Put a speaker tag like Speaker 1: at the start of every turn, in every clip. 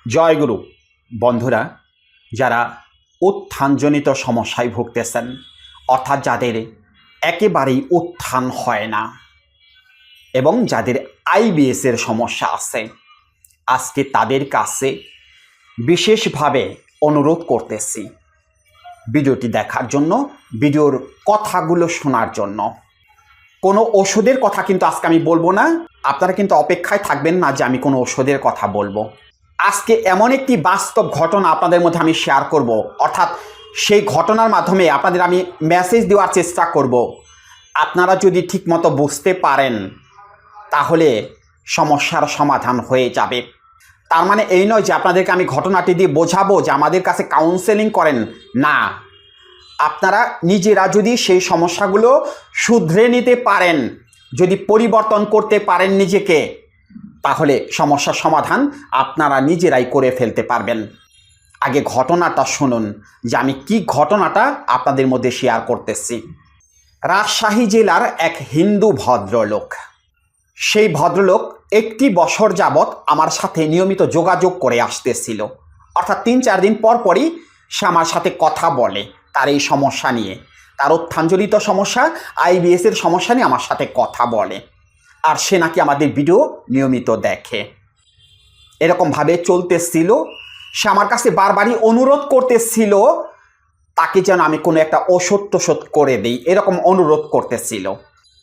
Speaker 1: জয়গুরু বন্ধুরা, যারা উত্থানজনিত সমস্যায় ভুগতেছেন, অর্থাৎ যাদের একেবারেই উত্থান হয় না এবং যাদের আইবিএসের সমস্যা আছে, আজকে তাদের কাছে বিশেষভাবে অনুরোধ করতেছি ভিডিওটি দেখার জন্য, ভিডিওর কথাগুলো শোনার জন্য। কোনো ওষুধের কথা কিন্তু আজকে আমি বলবো না, আপনারা কিন্তু অপেক্ষায় থাকবেন না যে আমি কোনো ওষুধের কথা বলবো। আজকে এমন একটি বাস্তব ঘটনা আপনাদের মধ্যে আমি শেয়ার করব, অর্থাৎ সেই ঘটনার মাধ্যমে আপনাদের আমি মেসেজ দেওয়ার চেষ্টা করব। আপনারা যদি ঠিকমতো বুঝতে পারেন তাহলে সমস্যার সমাধান হয়ে যাবে। তার মানে এই নয় যে আপনাদেরকে আমি ঘটনাটি দিয়ে বোঝাবো যে আমাদের কাছে কাউন্সেলিং করেন, না। আপনারা নিজেরা যদি সেই সমস্যাগুলো শুধরে নিতে পারেন, যদি পরিবর্তন করতে পারেন নিজেকে, তাহলে সমস্যার সমাধান আপনারা নিজেরাই করে ফেলতে পারবেন। আগে ঘটনাটা শুনুন যে আমি কি ঘটনাটা আপনাদের মধ্যে শেয়ার করতেছি। রাজশাহী জেলার এক হিন্দু ভদ্রলোক, সেই ভদ্রলোক একটি বছর যাবৎ আমার সাথে নিয়মিত যোগাযোগ করে আসতেছিল, অর্থাৎ 3-4 দিন পর পরই সে আমার সাথে কথা বলে তার এই সমস্যা নিয়ে, তার উত্থানজনিত সমস্যা, আইবিএসের সমস্যা নিয়ে আমার সাথে কথা বলে। আর সে নাকি আমাদের ভিডিও নিয়মিত দেখে। এরকমভাবে চলতেছিল। সে আমার কাছে বারবারই অনুরোধ করতেছিল তাকে যেন আমি কোনো একটা ওষুধ টোষুধ করে দিই, এরকম অনুরোধ করতেছিল।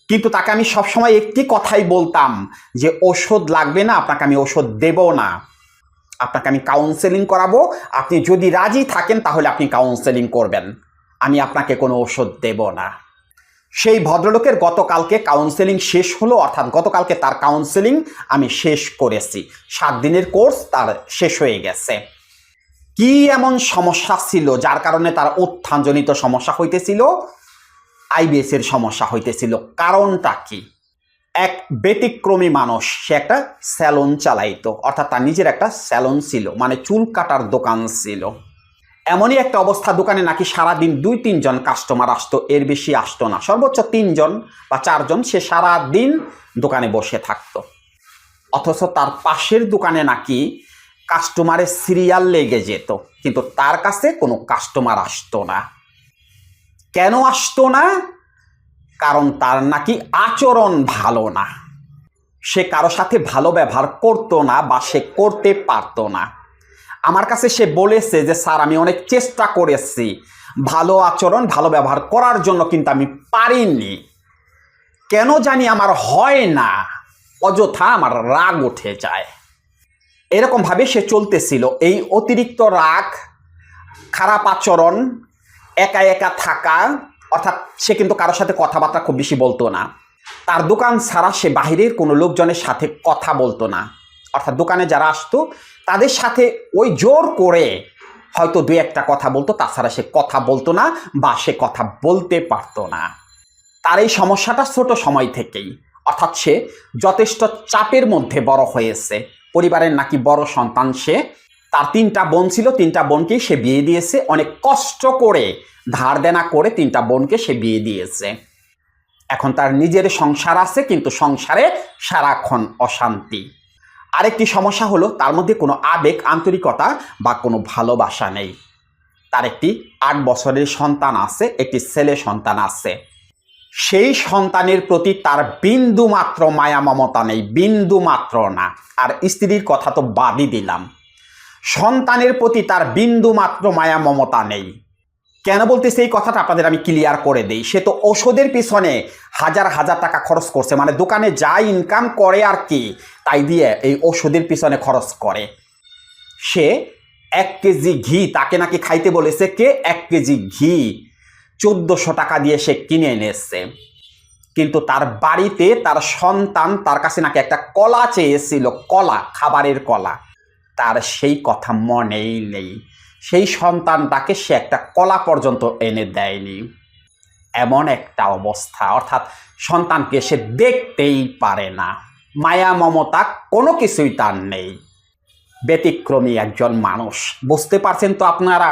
Speaker 1: কিন্তু তাকে আমি সবসময় একটি কথাই বলতাম যে ওষুধ লাগবে না, আপনাকে আমি ওষুধ দেব না, আপনাকে আমি কাউন্সেলিং করাবো, আপনি যদি রাজি থাকেন তাহলে আপনি কাউন্সেলিং করবেন, আমি আপনাকে কোনো ওষুধ দেব না। সেই ভদ্রলোকের গতকালকে কাউন্সেলিং শেষ হলো, অর্থাৎ গতকালকে তার কাউন্সেলিং আমি শেষ করেছি। 7 দিনের কোর্স তার শেষ হয়ে গেছে। কি এমন সমস্যা ছিল যার কারণে তার উত্থানজনিত সমস্যা হইতেছিল, আইবিএসের সমস্যা হইতেছিল? কারণটা কি? এক ব্যতিক্রমী মানুষ, সে একটা স্যালন চালাইতো, অর্থাৎ তার নিজের একটা স্যালন ছিল, মানে চুল কাটার দোকান ছিল। এমনই একটা অবস্থা, দোকানে নাকি সারাদিন 2-3 জন কাস্টমার আসতো, এর বেশি আসতো না, সর্বোচ্চ 3 জন বা 4 জন সে সারাদিন দোকানে বসে থাকতো। অথচ তার পাশের দোকানে নাকি কাস্টমারের সিরিয়াল লেগে যেত, কিন্তু তার কাছে কোনো কাস্টমার আসতো না। কেন আসতো না? কারণ তার নাকি আচরণ ভালো না, সে কারো সাথে ভালো ব্যবহার করতো না বা সে করতে পারতো না। আমার কাছে সে বলেছে যে স্যার, আমি অনেক চেষ্টা করেছি ভালো আচরণ ভালো ব্যবহার করার জন্য, কিন্তু আমি পারিনি, কেন জানি আমার হয় না, অযথা আমার রাগ উঠে যায়। এরকমভাবে সে চলতেছিল। এই অতিরিক্ত রাগ, খারাপ আচরণ, একা একা থাকা, অর্থাৎ সে কিন্তু কারোর সাথে কথাবার্তা খুব বেশি বলতো না। তার দোকান ছাড়া সে বাহিরের কোনো লোকজনের সাথে কথা বলতো না, অর্থাৎ দোকানে যারা আসতো তাদের সাথে ওই জোর করে হয়তো 2-1টা কথা বলতো, তাছাড়া সে কথা বলতো না বা সে কথা বলতে পারতো না। তার এই সমস্যাটা ছোট সময় থেকেই, অর্থাৎ সে যথেষ্ট চাপের মধ্যে বড় হয়েছে। পরিবারের নাকি বড় সন্তান সে। তার 3টা বোন ছিল, 3টা বোনকেই সে বিয়ে দিয়েছে, অনেক কষ্ট করে ধার দেনা করে 3টা বোনকে সে বিয়ে দিয়েছে। এখন তার নিজের সংসার আছে, কিন্তু সংসারে সারাক্ষণ অশান্তি। আরেকটি সমস্যা হলো তার মধ্যে কোনো আবেগ, আন্তরিকতা বা কোনো ভালোবাসা নেই। তার একটি 8 বছরের সন্তান আছে, একটি ছেলে সন্তান আছে। সেই সন্তানের প্রতি তার বিন্দু মাত্র মায়া মমতা নেই, বিন্দু মাত্র না। আর স্ত্রীর কথা তো বাদই দিলাম, সন্তানের প্রতি তার বিন্দু মাত্র মায়া মমতা নেই। কেন বলতেছি এই কথাটা আপনাদের আমি ক্লিয়ার করে দিই। সে তো ওষুধের পিছনে হাজার হাজার টাকা খরচ করছে, মানে দোকানে যা ইনকাম করে আর কি, তাই দিয়ে এই ওষুধের পিছনে খরচ করে। সে 1 কেজি ঘি, তাকে নাকি খাইতে বলেছে কে, 1 কেজি ঘি 1400 টাকা দিয়ে সে কিনে এনেছে। কিন্তু তার বাড়িতে তার সন্তান তার কাছে নাকি একটা কলা চেয়েছিল, কলা, খাবারের কলা, তার সেই কথা মনেই নেই। সেই সন্তানটাকে সে একটা কলা পর্যন্ত এনে দেয়নি। এমন একটা অবস্থা, অর্থাৎ সন্তানকে সে দেখতেই পারে না, মায়া মমতা কোনো কিছুই তার নেই। ব্যতিক্রমী একজন মানুষ, বুঝতে পারছেন তো আপনারা?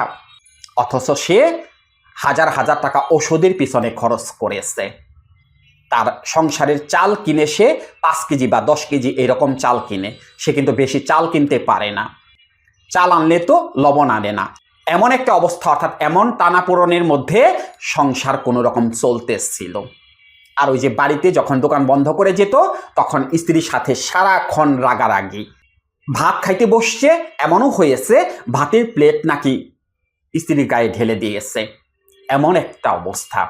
Speaker 1: অথচ সে হাজার হাজার টাকা ওষুধের পিছনে খরচ করেছে। তার সংসারের চাল কিনে সে 5 কেজি বা 10 কেজি এরকম চাল কিনে, সে কিন্তু বেশি চাল কিনতে পারে না। চাল আনলে তো লবণ আনে না, এমন একটা অবস্থা, অর্থাৎ এমন টানাপোড়েনের মধ্যে সংসার কোনো রকম চলতেছিল। আর ওই যে বাড়িতে যখন দোকান বন্ধ করে যেত তখন স্ত্রীর সাথে সারাক্ষণ রাগারাগি। ভাত খাইতে বসছে, এমনও হয়েছে ভাতের প্লেট নাকি স্ত্রীর গায়ে ঢেলে দিয়েছে, এমন একটা অবস্থা।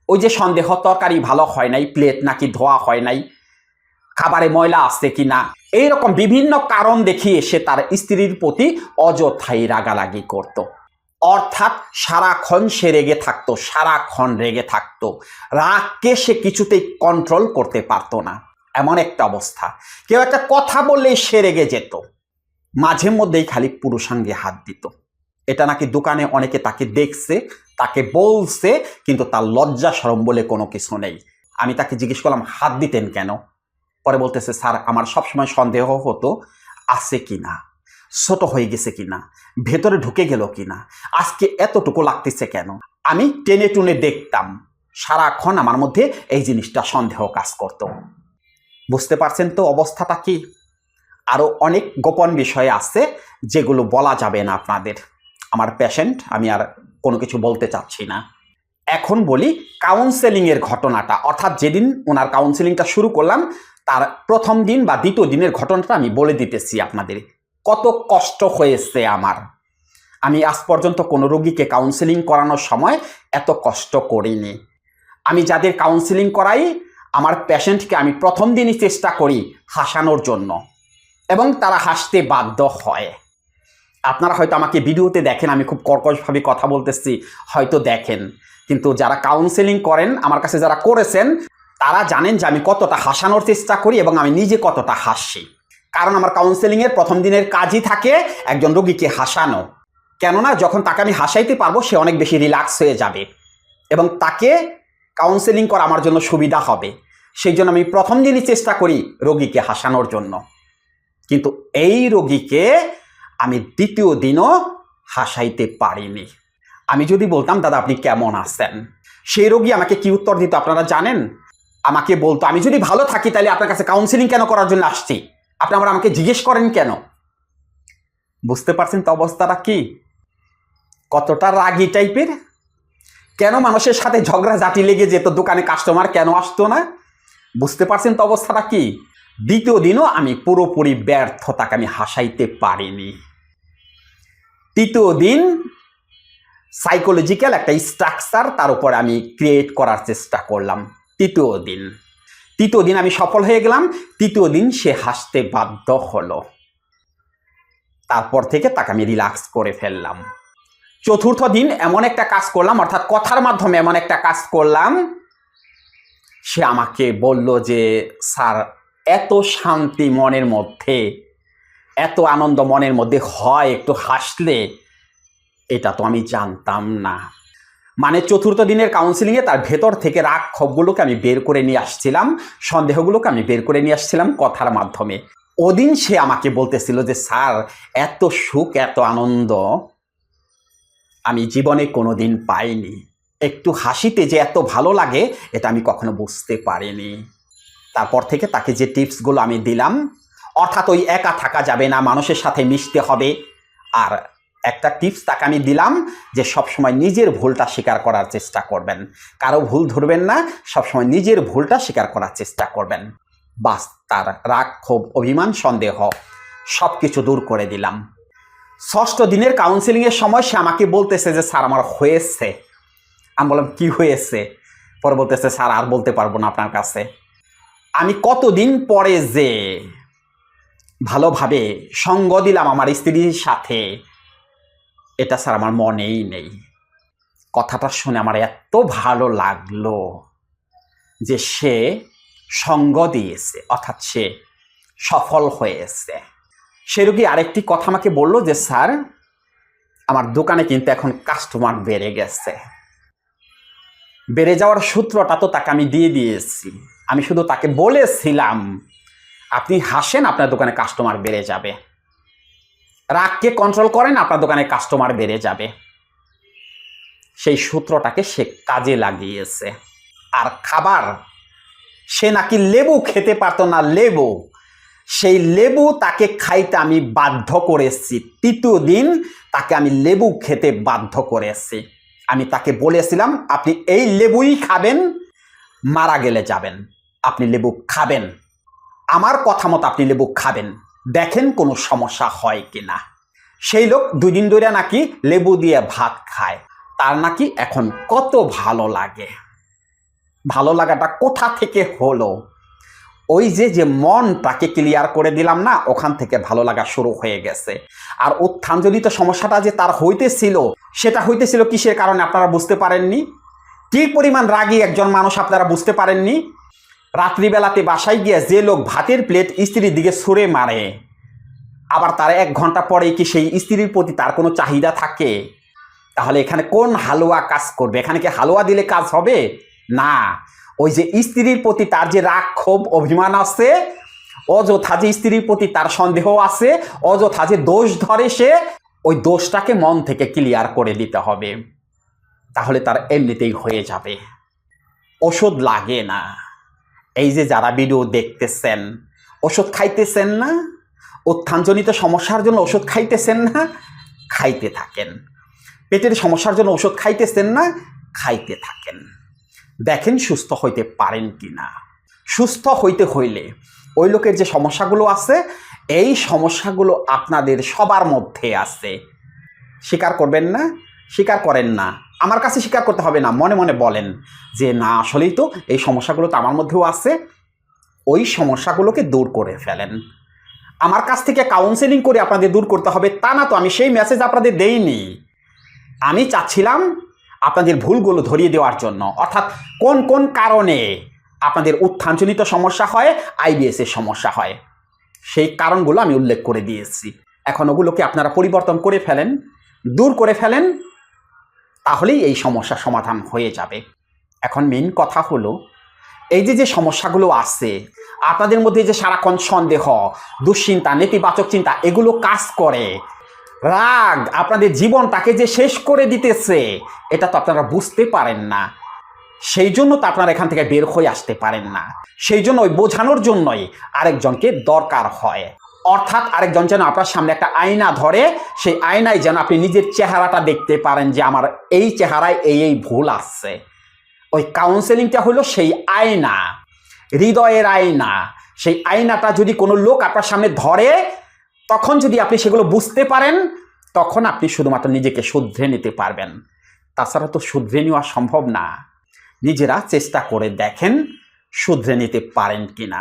Speaker 1: ওই যে সন্দেহ তরকারি ভালো হয় নাই, প্লেট নাকি ধোয়া হয় নাই, খাবারে ময়লা আসছে কিনা, এইরকম বিভিন্ন কারণ দেখিয়ে সে তার স্ত্রীর প্রতি অযথাই রাগারাগি করত। অর্থাৎ সারাক্ষণ সে রেগে থাকতো, সারাক্ষণ রেগে থাকতো, রাগকে সে কিছুতেই কন্ট্রোল করতে পারতো না, এমন একটা অবস্থা। কেউ একটা কথা বললেই সে রেগে যেত, মাঝে মধ্যেই খালি পুরুষাঙ্গে হাত দিত। এটা নাকি দোকানে অনেকে তাকে দেখছে, তাকে বলছে, কিন্তু তার লজ্জা শরম বলে কোনো কিছু নেই। আমি তাকে জিজ্ঞেস করলাম হাত দিতেন কেন? পরে বলতেছে, স্যার আমার সবসময় সন্দেহ হতো আছে কিনা, ছোট হয়ে গেছে কিনা, ভেতরে ঢুকে গেল কিনা, আজকে এতটুকু লাগতেছে কেন। আমি টেনে টুনে দেখতাম, সারাক্ষণ আমার মধ্যে এই জিনিসটা সন্দেহ কাজ করত। বুঝতে পারছেন তো অবস্থাটা কি? আরও অনেক গোপন বিষয় আছে যেগুলো বলা যাবে না আপনাদের। আমার পেশেন্ট, আমি আর কোনো কিছু বলতে চাচ্ছি না। এখন বলি কাউন্সেলিংয়ের ঘটনাটা, অর্থাৎ যেদিন ওনার কাউন্সেলিংটা শুরু করলাম তার প্রথম দিন বা দ্বিতীয় দিনের ঘটনাটা আমি বলে দিতেছি আপনাদের। কত কষ্ট হয়েছে আমার, আমি আজ পর্যন্ত কোনো রোগীকে কাউন্সেলিং করানোর সময় এত কষ্ট করিনি। আমি যাদের কাউন্সেলিং করাই আমার পেশেন্টকে আমি প্রথম দিনই চেষ্টা করি হাসানোর জন্য, এবং তারা হাসতে বাধ্য হয়। আপনারা হয়তো আমাকে ভিডিওতে দেখেন, আমি খুব কর্কশভাবে কথা বলতেছি, হয়তো দেখেন, কিন্তু যারা কাউন্সেলিং করেন আমার কাছে, যারা করেছেন, তারা জানেন যে আমি কতটা হাসানোর চেষ্টা করি এবং আমি নিজে কতটা হাসি। কারণ আমার কাউন্সেলিংয়ের প্রথম দিনের কাজই থাকে একজন রোগীকে হাসানো। কেননা যখন তাকে আমি হাসাইতে পারবো সে অনেক বেশি রিল্যাক্স হয়ে যাবে এবং তাকে কাউন্সেলিং করা আমার জন্য সুবিধা হবে। সেই জন্য আমি প্রথম দিনই চেষ্টা করি রোগীকে হাসানোর জন্য। কিন্তু এই রোগীকে আমি দ্বিতীয় দিনও হাসাইতে পারিনি। আমি যদি বলতাম দাদা আপনি কেমন আছেন, সেই রোগী আমাকে কি উত্তর দিত আপনারা জানেন? আমাকে বলতো, আমি যদি ভালো থাকি তাহলে আপনার কাছে কাউন্সেলিং কেন করার জন্য আসছি, আপনি আমাকে জিজ্ঞেস করেন কেন? বুঝতে পারছেন তো অবস্থাটা কি? কতটা রাগী টাইপের। কেন মানুষের সাথে ঝগড়াঝাটি লেগে যেত, দোকানে কাস্টমার কেন আসতো না? বুঝতে পারছেন তো অবস্থাটা কি? দ্বিতীয় দিনও আমি পুরোপুরি ব্যর্থ, তাকে আমি হাসাইতে পারিনি। তৃতীয় দিন সাইকোলজিক্যাল একটা স্ট্রাকচার তার উপর আমি ক্রিয়েট করার চেষ্টা করলাম। তৃতীয় দিন আমি সফল হয়ে গেলাম। তৃতীয় দিন সে হাসতে বাধ্য হলো, তারপর থেকে তাকে আমি রিল্যাক্স করে ফেললাম। চতুর্থ দিন এমন একটা কাজ করলাম, অর্থাৎ কথার মাধ্যমে এমন একটা কাজ করলাম, সে আমাকে বলল যে স্যার এত শান্তি মনের মধ্যে, এত আনন্দ মনের মধ্যে হয় একটু হাসলে, এটা তো আমি জানতাম না। মানে চতুর্থ দিনের কাউন্সিলিংয়ে তার ভেতর থেকে রাগ ক্ষোভগুলোকে আমি বের করে নিয়ে আসছিলাম, সন্দেহগুলোকে আমি বের করে নিয়ে আসছিলাম কথার মাধ্যমে। ওদিন সে আমাকে বলতেছিল যে স্যার এত সুখ, এত আনন্দ আমি জীবনে কোনোদিন পাইনি, একটু হাসিতে যে এত ভালো লাগে এটা আমি কখনো বুঝতে পারিনি। তারপর থেকে তাকে যে টিপসগুলো আমি দিলাম, অর্থাৎ ওই একা থাকা যাবে না, মানুষের সাথে মিশতে হবে। আর একটা টিপস তাকে আমি দিলাম যে সবসময় নিজের ভুলটা স্বীকার করার চেষ্টা করবেন, কারো ভুল ধরবেন না, সবসময় নিজের ভুলটা স্বীকার করার চেষ্টা করবেন। বাস, তার রাগ ক্ষোভ অভিমান সন্দেহ সব কিছু দূর করে দিলাম। ষষ্ঠ দিনের কাউন্সিলিংয়ের সময় সে আমাকে বলতেছে যে স্যার আমার হয়েছে। আমি বললাম কি হয়েছে? পরে বলতেছে স্যার আর বলতে পারবো না আপনার কাছে, আমি কতদিন পরে যে ভালোভাবে সঙ্গ দিলাম আমার স্ত্রীর সাথে, এটা স্যার আমার মনেই নেই। কথাটা শুনে আমার এত ভালো লাগলো যে সে সঙ্গ দিয়েছে, অর্থাৎ সে সফল হয়েছে। সে রোগী আরেকটি কথা আমাকে বললো যে স্যার আমার দোকানে কিন্তু এখন কাস্টমার বেড়ে গেছে। বেড়ে যাওয়ার সূত্রটা তো তাকে আমি দিয়ে দিয়েছি, আমি শুধু তাকে বলেছিলাম আপনি হাসেন আপনার দোকানে কাস্টমার বেড়ে যাবে, রাগকে কন্ট্রোল করেন আপনার দোকানে কাস্টমার বেড়ে যাবে। সেই সূত্রটাকে সে কাজে লাগিয়েছে। আর খাবার, সে নাকি লেবু খেতে পারতো না, লেবু সেই লেবু তাকে খাইতে আমি বাধ্য করেছি। তৃতীয় দিন তাকে আমি লেবু খেতে বাধ্য করেছি। আমি তাকে বলেছিলাম, আপনি এই লেবুই খাবেন, মারা গেলে যাবেন, আপনি লেবু খাবেন, আমার কথা মতো আপনি লেবু খাবেন, দেখেন কোনো সমস্যা হয় কিনা। সেই লোক 2 দিন ধরে নাকি লেবু দিয়ে ভাত খায়, তার নাকি এখন কত ভালো লাগে। ভালো লাগাটা কোথা থেকে হলো? ওই যে মনটাকে ক্লিয়ার করে দিলাম না, ওখান থেকে ভালো লাগা শুরু হয়ে গেছে। আর উত্থানজনিত সমস্যাটা যে তার হইতেছিল, সেটা হইতেছিল কিসের কারণে আপনারা বুঝতে পারেননি? কি পরিমাণ রাগী একজন মানুষ আপনারা বুঝতে পারেননি? রাত্রিবেলাতে বাসায় গিয়ে যে লোক ভাতের প্লেট স্ত্রীর দিকে ছুঁড়ে মারে, আবার তার 1 ঘন্টা পরে কি সেই স্ত্রীর প্রতি তার কোনো চাহিদা থাকে? তাহলে এখানে কোন হালুয়া কাজ করবে? এখানে কি হালুয়া দিলে কাজ হবে? না, ওই যে স্ত্রীর প্রতি তার যে রাগ ক্ষোভ অভিমান আছে, অযথা যে স্ত্রীর প্রতি তার সন্দেহ আছে, অযথা যে দোষ ধরে, সে ওই দোষটাকে মন থেকে ক্লিয়ার করে দিতে হবে, তাহলে তার এমনিতেই হয়ে যাবে। ওষুধ লাগে না। এই যে যারা ভিডিও দেখতেছেন, ওষুধ খাইতেছেন না? উত্থানজনিত সমস্যার জন্য ওষুধ খাইতেছেন না? খাইতে থাকেন। পেটের সমস্যার জন্য ওষুধ খাইতেছেন না? খাইতে থাকেন, দেখেন সুস্থ হইতে পারেন কিনা। সুস্থ হইতে হইলে ওই লোকের যে সমস্যাগুলো আছে, এই সমস্যাগুলো আপনাদের সবার মধ্যে আছে। স্বীকার করবেন না? স্বীকার করেন না, আমার কাছে স্বীকার করতে হবে না, মনে মনে বলেন যে না, আসলেই তো এই সমস্যাগুলো তো আমার মধ্যেও আছে। ওই সমস্যাগুলোকে দূর করে ফেলেন। আমার কাছ থেকে কাউন্সেলিং করে আপনাদের দূর করতে হবে তা না তো, আমি সেই মেসেজ আপনাদের দেইনি। আমি চাচ্ছিলাম আপনাদের ভুলগুলো ধরিয়ে দেওয়ার জন্য, অর্থাৎ কোন কোন কারণে আপনাদের উত্থানজনিত সমস্যা হয়, আইবিএস এর সমস্যা হয়, সেই কারণগুলো আমি উল্লেখ করে দিয়েছি। এখন ওগুলোকে আপনারা পরিবর্তন করে ফেলেন, দূর করে ফেলেন, তাহলেই এই সমস্যা সমাধান হয়ে যাবে। এখন মেইন কথা হলো, এই যে সমস্যাগুলো আছে আপনাদের মধ্যে, যে সারাক্ষণ সন্দেহ, দুশ্চিন্তা, নেতিবাচক চিন্তা এগুলো কাজ করে, রাগ আপনাদের জীবনটাকে যে শেষ করে দিতেছে, এটা তো আপনারা বুঝতে পারেন না। সেই জন্য তো আপনারা এখান থেকে বের হয়ে আসতে পারেন না। সেই জন্য ওই বোঝানোর জন্যই আরেকজনকে দরকার হয়, অর্থাৎ আরেকজন যেন আপনার সামনে একটা আয়না ধরে, সেই আয়নায় যেন আপনি নিজের চেহারাটা দেখতে পারেন যে আমার এই চেহারায় এই ভুল আসছে। ওই কাউন্সেলিংটা হলো সেই আয়না, হৃদয়ের আয়না। সেই আয়নাটা যদি কোনো লোক আপনার সামনে ধরে, তখন যদি আপনি সেগুলো বুঝতে পারেন, তখন আপনি শুধুমাত্র নিজেকে শুধরে নিতে পারবেন। তাছাড়া তো শুধরে নেওয়া সম্ভব না। নিজেরা চেষ্টা করে দেখেন শুধরে নিতে পারেন কিনা।